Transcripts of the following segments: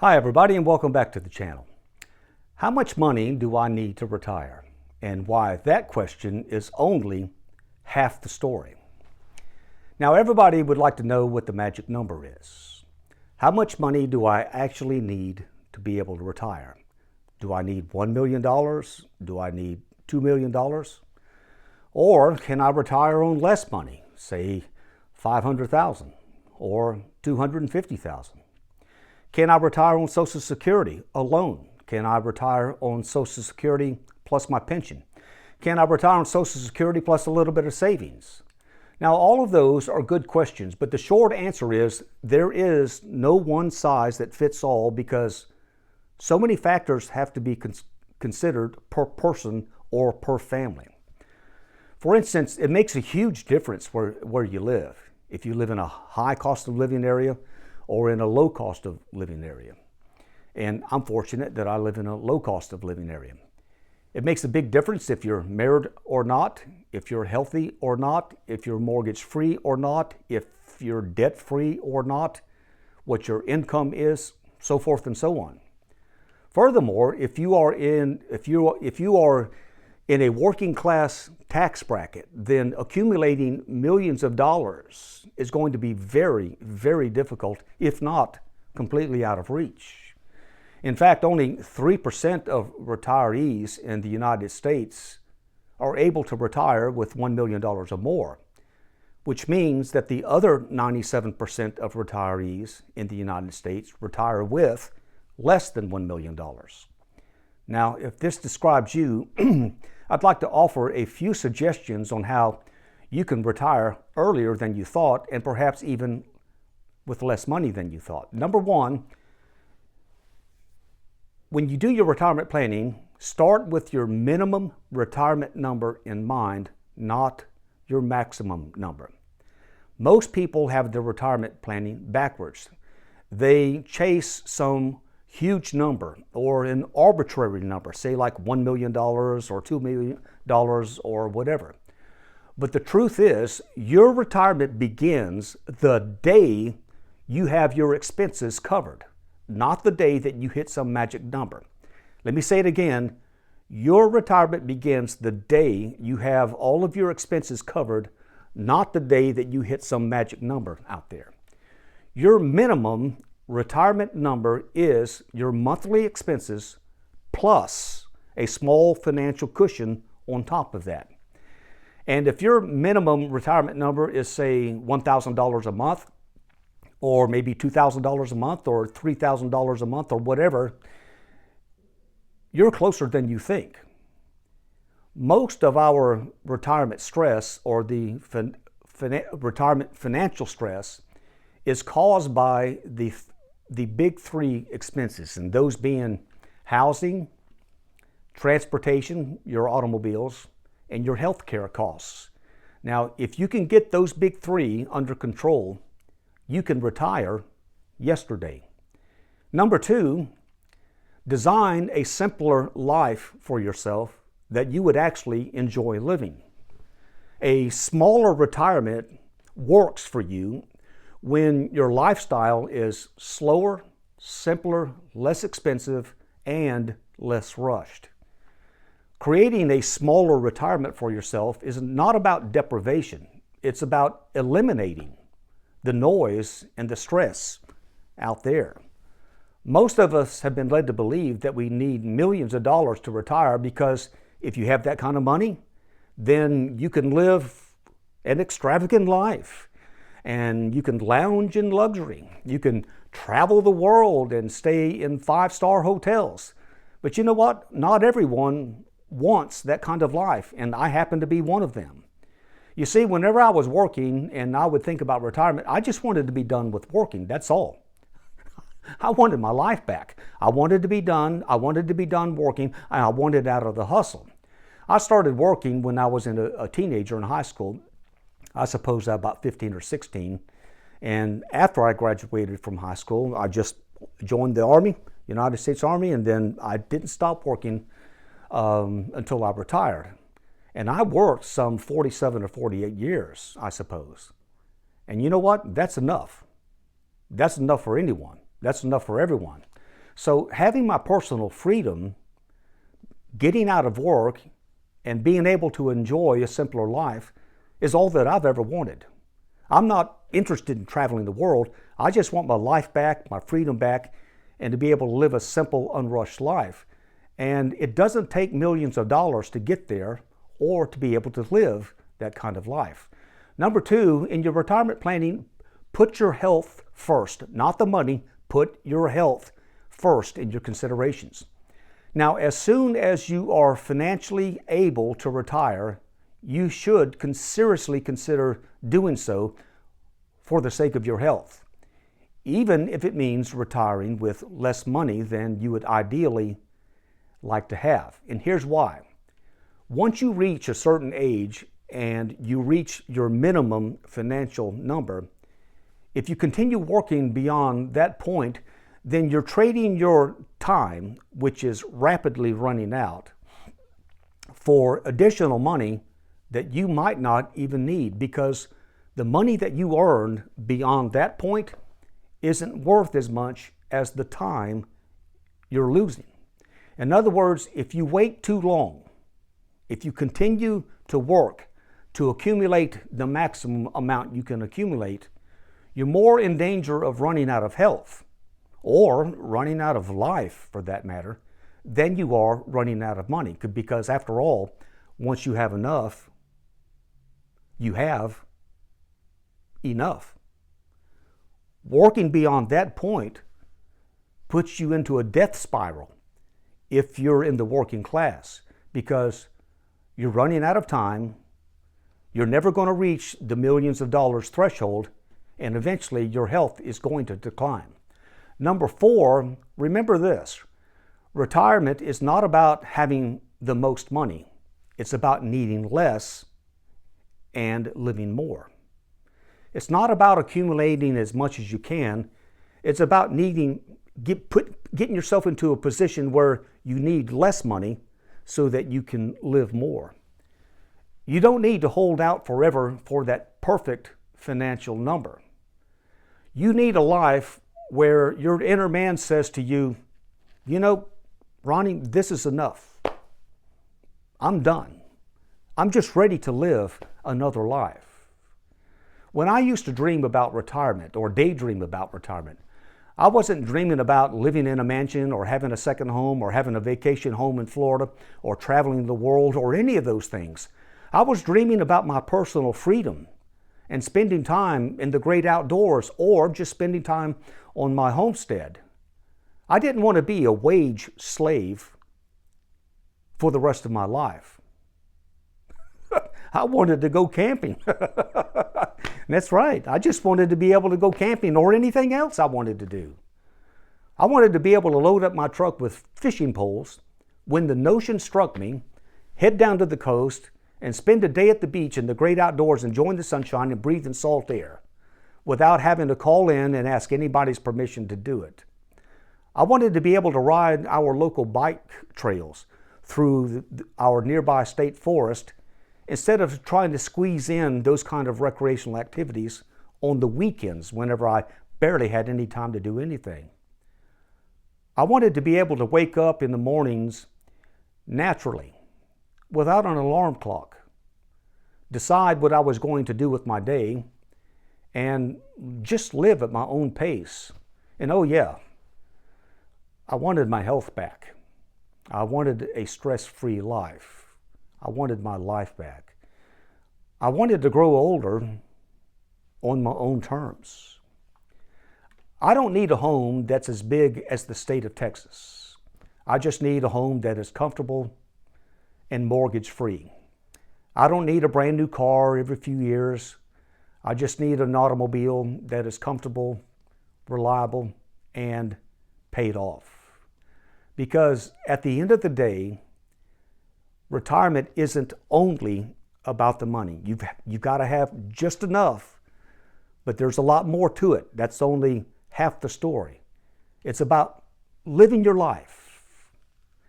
Hi everybody and welcome back to the channel. How much money do I need to retire? And why that question is only half the story. Now everybody would like to know what the magic number is. How much money do I actually need to be able to retire? Do I need $1 million? Do I need $2 million? Or can I retire on less money, say $500,000 or $250,000? Can I retire on Social Security alone? Can I retire on Social Security plus my pension? Can I retire on Social Security plus a little bit of savings? Now, all of those are good questions, but the short answer is there is no one size that fits all because so many factors have to be considered per person or per family. For instance, it makes a huge difference where you live. If you live in a high cost of living area, or in a low cost of living area. And I'm fortunate that I live in a low cost of living area. It makes a big difference if you're married or not, if you're healthy or not, if you're mortgage free or not, if you're debt free or not, what your income is, so forth and so on. Furthermore, if you are in a working class tax bracket, then accumulating millions of dollars is going to be very, very difficult, if not completely out of reach. In fact, only 3% of retirees in the United States are able to retire with $1 million or more, which means that the other 97% of retirees in the United States retire with less than $1 million. Now, if this describes you, I'd like to offer a few suggestions on how you can retire earlier than you thought and perhaps even with less money than you thought. Number one, when you do your retirement planning, start with your minimum retirement number in mind, not your maximum number. Most people have their retirement planning backwards. They chase some huge number or an arbitrary number, say like $1 million or $2 million or whatever. But the truth is, your retirement begins the day you have your expenses covered, not the day that you hit some magic number. Let me say it again. Your retirement begins the day you have all of your expenses covered, not the day that you hit some magic number out there. Your minimum retirement number is your monthly expenses plus a small financial cushion on top of that. And if your minimum retirement number is, say, $1,000 a month, or maybe $2,000 a month, or $3,000 a month, or whatever, you're closer than you think. Most of our retirement stress, or the retirement financial stress, is caused by the big three expenses, and those being housing, transportation, your automobiles, and your health care costs. Now, if you can get those big three under control, you can retire yesterday. Number two, design a simpler life for yourself that you would actually enjoy living. A smaller retirement works for you when your lifestyle is slower, simpler, less expensive, and less rushed. Creating a smaller retirement for yourself is not about deprivation. It's about eliminating the noise and the stress out there. Most of us have been led to believe that we need millions of dollars to retire because if you have that kind of money, then you can live an extravagant life. And you can lounge in luxury. You can travel the world and stay in five-star hotels. But you know what? Not everyone wants that kind of life, and I happen to be one of them. You see, whenever I was working and I would think about retirement, I just wanted to be done with working. That's all. I wanted my life back. I wanted to be done. I wanted to be done working, and I wanted out of the hustle. I started working when I was a teenager in high school. I suppose I was about 15 or 16. And after I graduated from high school, I just joined the Army, United States Army, and then I didn't stop working until I retired. And I worked some 47 or 48 years, I suppose. And you know what? That's enough. That's enough for anyone. That's enough for everyone. So having my personal freedom, getting out of work, and being able to enjoy a simpler life is all that I've ever wanted. I'm not interested in traveling the world. I just want my life back, my freedom back, and to be able to live a simple, unrushed life. And it doesn't take millions of dollars to get there or to be able to live that kind of life. Number two, in your retirement planning, put your health first, not the money. Put your health first in your considerations. Now, as soon as you are financially able to retire, you should seriously consider doing so for the sake of your health, even if it means retiring with less money than you would ideally like to have. And here's why. Once you reach a certain age and you reach your minimum financial number, if you continue working beyond that point, then you're trading your time, which is rapidly running out, for additional money that you might not even need, because the money that you earned beyond that point isn't worth as much as the time you're losing. In other words, if you wait too long, if you continue to work to accumulate the maximum amount you can accumulate, you're more in danger of running out of health, or running out of life for that matter, than you are running out of money. Because after all, once you have enough, you have enough. Working beyond that point puts you into a death spiral if you're in the working class, because you're running out of time, you're never going to reach the millions of dollars threshold, and eventually your health is going to decline. Number four, remember this: retirement is not about having the most money. It's about needing less and living more. It's not about accumulating as much as you can. It's about getting yourself into a position where you need less money so that you can live more. You don't need to hold out forever for that perfect financial number. You need a life where your inner man says to you, you know, Ronnie, this is enough. I'm done. I'm just ready to live another life. When I used to dream about retirement or daydream about retirement, I wasn't dreaming about living in a mansion or having a second home or having a vacation home in Florida or traveling the world or any of those things. I was dreaming about my personal freedom and spending time in the great outdoors, or just spending time on my homestead. I didn't want to be a wage slave for the rest of my life. I wanted to go camping. That's right. I just wanted to be able to go camping or anything else I wanted to do. I wanted to be able to load up my truck with fishing poles when the notion struck me, head down to the coast, and spend a day at the beach in the great outdoors enjoying the sunshine and breathing salt air without having to call in and ask anybody's permission to do it. I wanted to be able to ride our local bike trails through our nearby state forest instead of trying to squeeze in those kind of recreational activities on the weekends whenever I barely had any time to do anything. I wanted to be able to wake up in the mornings naturally, without an alarm clock, decide what I was going to do with my day, and just live at my own pace. And oh yeah, I wanted my health back. I wanted a stress-free life. I wanted my life back. I wanted to grow older on my own terms. I don't need a home that's as big as the state of Texas. I just need a home that is comfortable and mortgage-free. I don't need a brand new car every few years. I just need an automobile that is comfortable, reliable, and paid off. Because at the end of the day, retirement isn't only about the money. You've got to have just enough, but there's a lot more to it. That's only half the story. It's about living your life.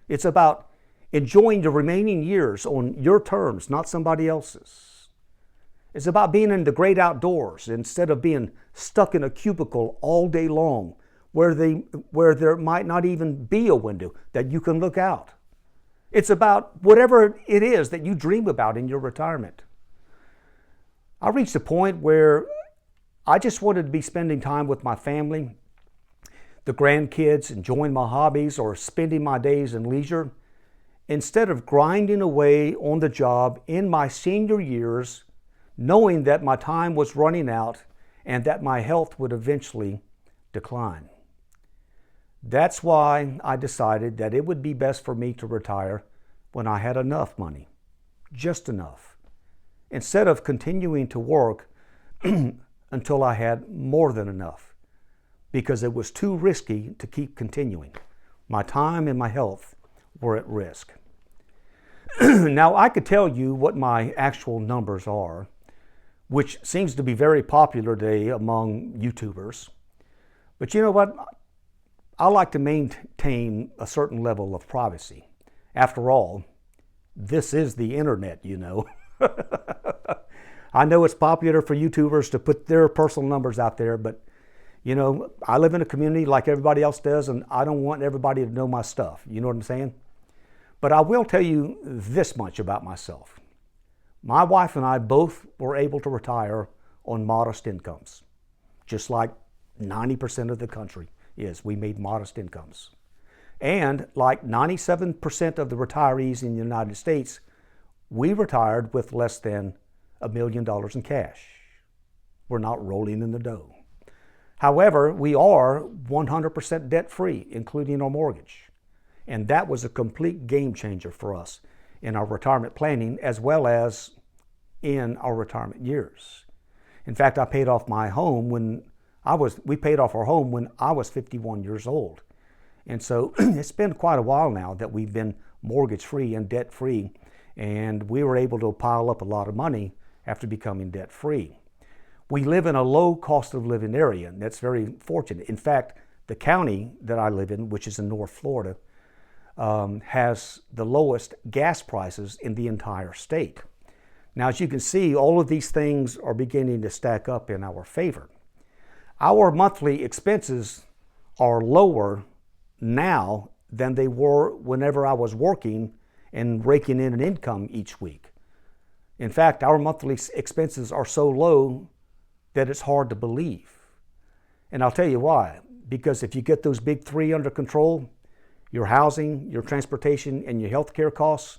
It's about enjoying the remaining years on your terms, not somebody else's. It's about being in the great outdoors instead of being stuck in a cubicle all day long, where there might not even be a window that you can look out. It's about whatever it is that you dream about in your retirement. I reached a point where I just wanted to be spending time with my family, the grandkids, enjoying my hobbies, or spending my days in leisure, instead of grinding away on the job in my senior years, knowing that my time was running out and that my health would eventually decline. That's why I decided that it would be best for me to retire when I had enough money, just enough, instead of continuing to work until I had more than enough, because it was too risky to keep continuing. My time and my health were at risk. Now, I could tell you what my actual numbers are, which seems to be very popular today among YouTubers. But you know what? I like to maintain a certain level of privacy. After all, this is the internet, you know. I know it's popular for YouTubers to put their personal numbers out there, but you know, I live in a community like everybody else does, and I don't want everybody to know my stuff. You know what I'm saying? But I will tell you this much about myself. My wife and I both were able to retire on modest incomes, just like 90% of the country is. We made modest incomes. And like 97% of the retirees in the United States, we retired with less than $1 million in cash. We're not rolling in the dough. However, we are 100% debt-free, including our mortgage. And that was a complete game changer for us in our retirement planning as well as in our retirement years. In fact, I paid off my home we paid off our home when I was 51 years old. And so it's been quite a while now that we've been mortgage-free and debt-free, and we were able to pile up a lot of money after becoming debt-free. We live in a low cost of living area, and that's very fortunate. In fact, the county that I live in, which is in North Florida, has the lowest gas prices in the entire state. Now, as you can see, all of these things are beginning to stack up in our favor. Our monthly expenses are lower now than they were whenever I was working and raking in an income each week. In fact, our monthly expenses are so low that it's hard to believe. And I'll tell you why. Because if you get those big three under control, your housing, your transportation, and your health care costs,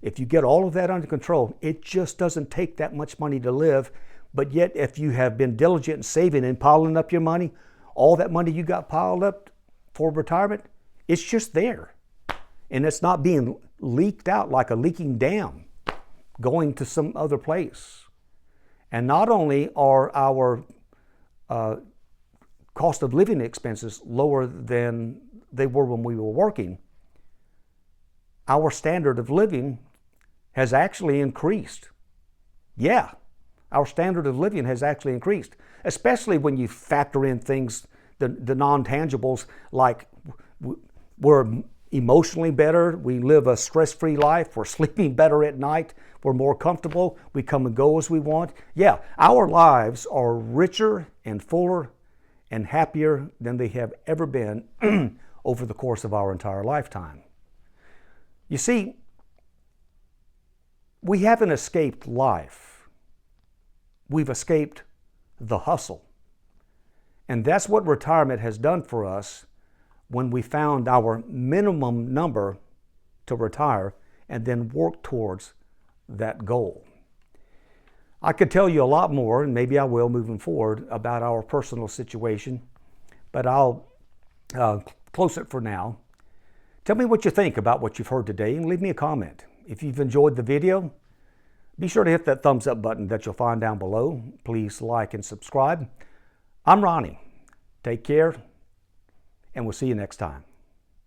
if you get all of that under control, it just doesn't take that much money to live. But yet, if you have been diligent in saving and piling up your money, all that money you got piled up for retirement, it's just there. And it's not being leaked out like a leaking dam going to some other place. And not only are our cost of living expenses lower than they were when we were working, our standard of living has actually increased. Yeah, our standard of living has actually increased, especially when you factor in things, the non-tangibles, like we're emotionally better, we live a stress-free life, we're sleeping better at night, we're more comfortable, we come and go as we want. Yeah, our lives are richer and fuller and happier than they have ever been over the course of our entire lifetime. You see, we haven't escaped life. We've escaped the hustle. And that's what retirement has done for us when we found our minimum number to retire and then work towards that goal. I could tell you a lot more, and maybe I will moving forward, about our personal situation, but I'll close it for now. Tell me what you think about what you've heard today and leave me a comment. If you've enjoyed the video, be sure to hit that thumbs up button that you'll find down below. Please like and subscribe. I'm Ronnie. Take care, and we'll see you next time.